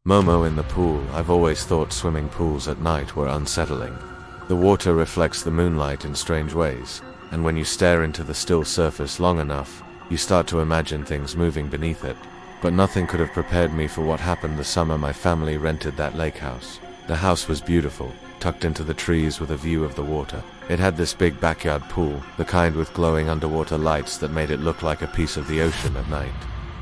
Momo in the pool. I've always thought swimming pools at night were unsettling. The water reflects the moonlight in strange ways, and when you stare into the still surface long enough, you start to imagine things moving beneath it. But nothing could have prepared me for what happened the summer my family rented that lake house. The house was beautiful, tucked into the trees with a view of the water. It had this big backyard pool, the kind with glowing underwater lights that made it look like a piece of the ocean at night.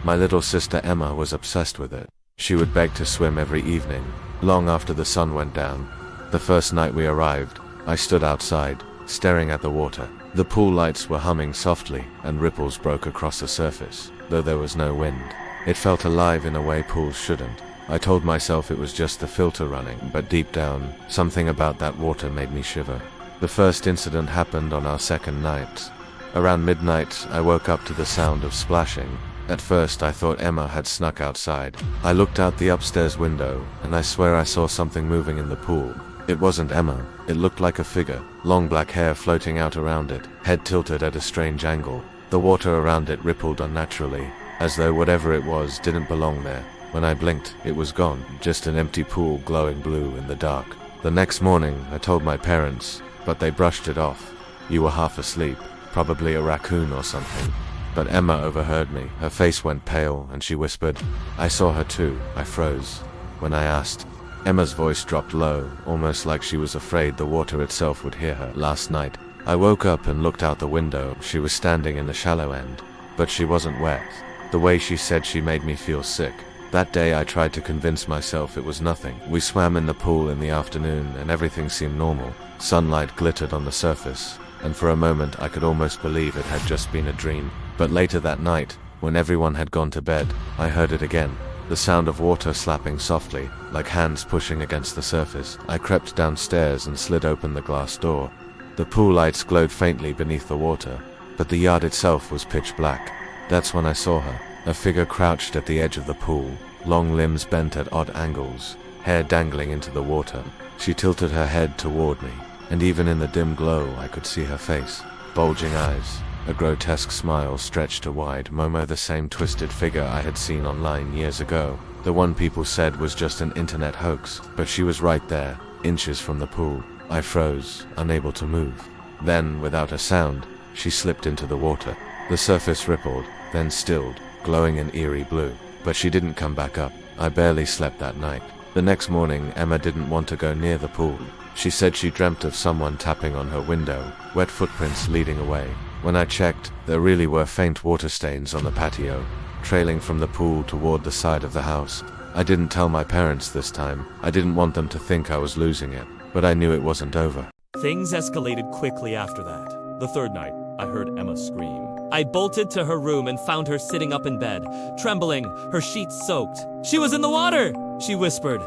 My little sister Emma was obsessed with it. She would beg to swim every evening, long after the sun went down. The first night we arrived, I stood outside, staring at the water. The pool lights were humming softly, and ripples broke across the surface, though there was no wind. It felt alive in a way pools shouldn't. I told myself it was just the filter running, but deep down, something about that water made me shiver. The first incident happened on our second night. Around midnight, I woke up to the sound of splashing. At first, I thought Emma had snuck outside. I looked out the upstairs window, and I swear I saw something moving in the pool. It wasn't Emma. It looked like a figure, long black hair floating out around it, head tilted at a strange angle. The water around it rippled unnaturally, as though whatever it was didn't belong there. When I blinked, it was gone, just an empty pool glowing blue in the dark. The next morning, I told my parents, but they brushed it off. You were half asleep, probably a raccoon or something. But Emma overheard me. Her face went pale, and she whispered, "I saw her too." I froze. When I asked, Emma's voice dropped low, almost like she was afraid the water itself would hear her. Last night, I woke up and looked out the window. She was standing in the shallow end, but she wasn't wet. The way she said she made me feel sick. That day I tried to convince myself it was nothing. We swam in the pool in the afternoon, and everything seemed normal. Sunlight glittered on the surface, and for a moment I could almost believe it had just been a dream. But later that night, when everyone had gone to bed, I heard it again. The sound of water slapping softly, like hands pushing against the surface. I crept downstairs and slid open the glass door. The pool lights glowed faintly beneath the water, but the yard itself was pitch black. That's when I saw her. A figure crouched at the edge of the pool, long limbs bent at odd angles, hair dangling into the water. She tilted her head toward me, and even in the dim glow I could see her face. Bulging eyes. A grotesque smile stretched wide. Momo, the same twisted figure I had seen online years ago. The one people said was just an internet hoax, but she was right there, inches from the pool. I froze, unable to move. Then, without a sound, she slipped into the water. The surface rippled, then stilled, glowing in eerie blue. But she didn't come back up. I barely slept that night. The next morning, Emma didn't want to go near the pool. She said she dreamt of someone tapping on her window, wet footprints leading away. When I checked, there really were faint water stains on the patio, trailing from the pool toward the side of the house. I didn't tell my parents this time. I didn't want them to think I was losing it, but I knew it wasn't over. Things escalated quickly after that. The third night, I heard Emma scream. I bolted to her room and found her sitting up in bed, trembling, her sheets soaked. "She was in the water!" she whispered.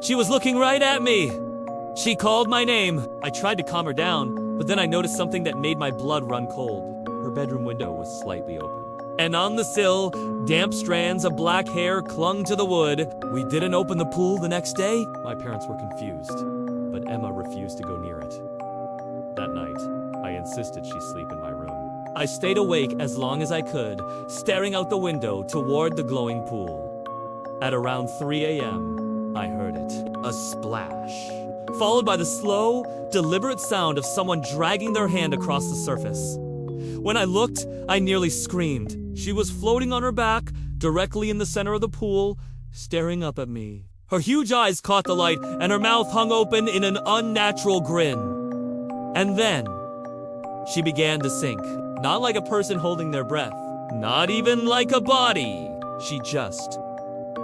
"She was looking right at me. She called my name." I tried to calm her down, but then I noticed something that made my blood run cold. Her bedroom window was slightly open, and on the sill, damp strands of black hair clung to the wood. We didn't open the pool the next day. My parents were confused, but Emma refused to go near it. That night, I insisted she sleep in my room. I stayed awake as long as I could, staring out the window toward the glowing pool. At around 3 a.m., I heard it. A splash, followed by the slow, deliberate sound of someone dragging their hand across the surface. When I looked, I nearly screamed. She was floating on her back, directly in the center of the pool, staring up at me. Her huge eyes caught the light, and her mouth hung open in an unnatural grin. And then, she began to sink. Not like a person holding their breath. Not even like a body. She just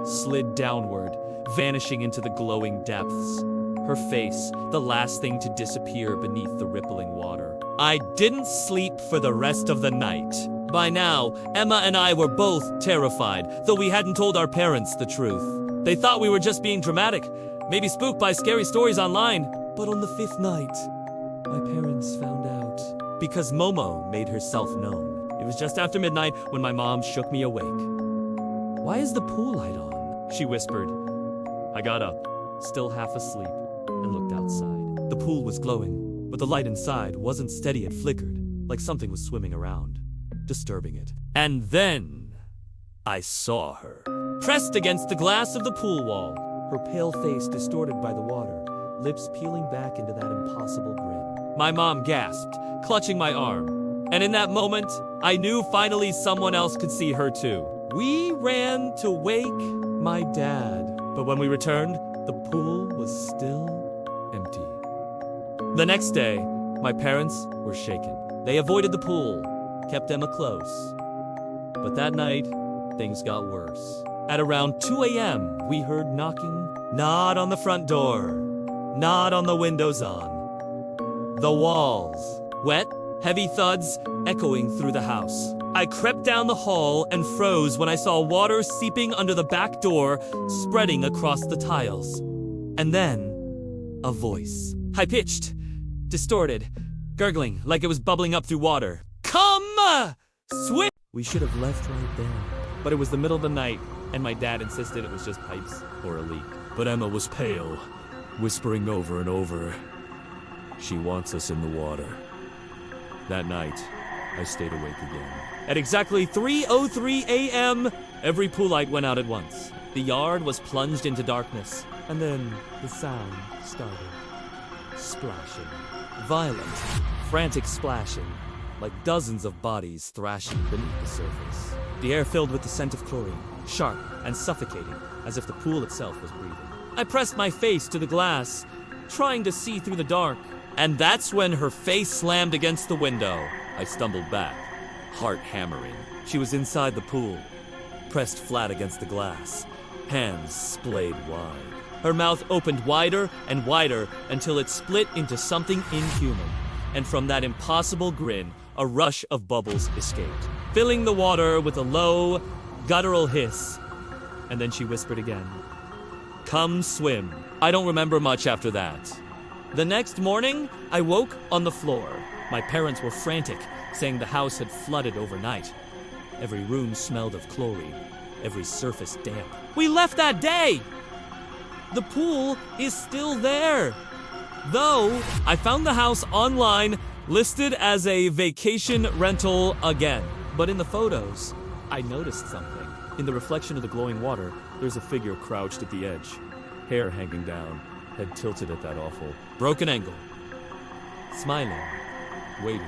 slid downward, vanishing into the glowing depths. Her face, the last thing to disappear beneath the rippling water. I didn't sleep for the rest of the night. By now, Emma and I were both terrified, though we hadn't told our parents the truth. They thought we were just being dramatic, maybe spooked by scary stories online. But on the 5th night, my parents found out. Because Momo made herself known. It was just after midnight when my mom shook me awake. "Why is the pool light on?" she whispered. I got up, still half asleep, and looked outside. The pool was glowing, but the light inside wasn't steady. It flickered, like something was swimming around, disturbing it. And then I saw her, pressed against the glass of the pool wall. her pale face distorted by the water, lips peeling back into that impossible grin. My mom gasped, clutching my arm. And in that moment, I knew finally someone else could see her too. We ran to wake my dad. But when we returned, the pool was still empty. The next day, my parents were shaken. They avoided the pool, kept Emma close. But that night, things got worse. At around 2 a.m., we heard knocking, not on the front door, not on the windows on the walls. Wet, heavy thuds echoing through the house. I crept down the hall and froze when I saw water seeping under the back door, spreading across the tiles. And then, a voice. High-pitched, distorted, gurgling like it was bubbling up through water. Come! Swim! We should have left right there. But it was the middle of the night, and my dad insisted it was just pipes or a leak. But Emma was pale, whispering over and over, "She wants us in the water." That night, I stayed awake again. At exactly 3:03 a.m., every pool light went out at once. The yard was plunged into darkness, and then the sound started. Splashing. Violent, frantic splashing, like dozens of bodies thrashing beneath the surface. The air filled with the scent of chlorine, sharp and suffocating, as if the pool itself was breathing. I pressed my face to the glass, trying to see through the dark, and that's when her face slammed against the window. I stumbled back, heart hammering. She was inside the pool, pressed flat against the glass, hands splayed wide. Her mouth opened wider and wider until it split into something inhuman. And from that impossible grin, a rush of bubbles escaped, filling the water with a low, guttural hiss. And then she whispered again, "Come swim." I don't remember much after that. The next morning, I woke on the floor. My parents were frantic, saying the house had flooded overnight. Every room smelled of chlorine, every surface damp. We left that day! The pool is still there. Though, I found the house online listed as a vacation rental again. But in the photos, I noticed something. In the reflection of the glowing water, there's a figure crouched at the edge, hair hanging down, head tilted at that awful broken angle, smiling, waiting.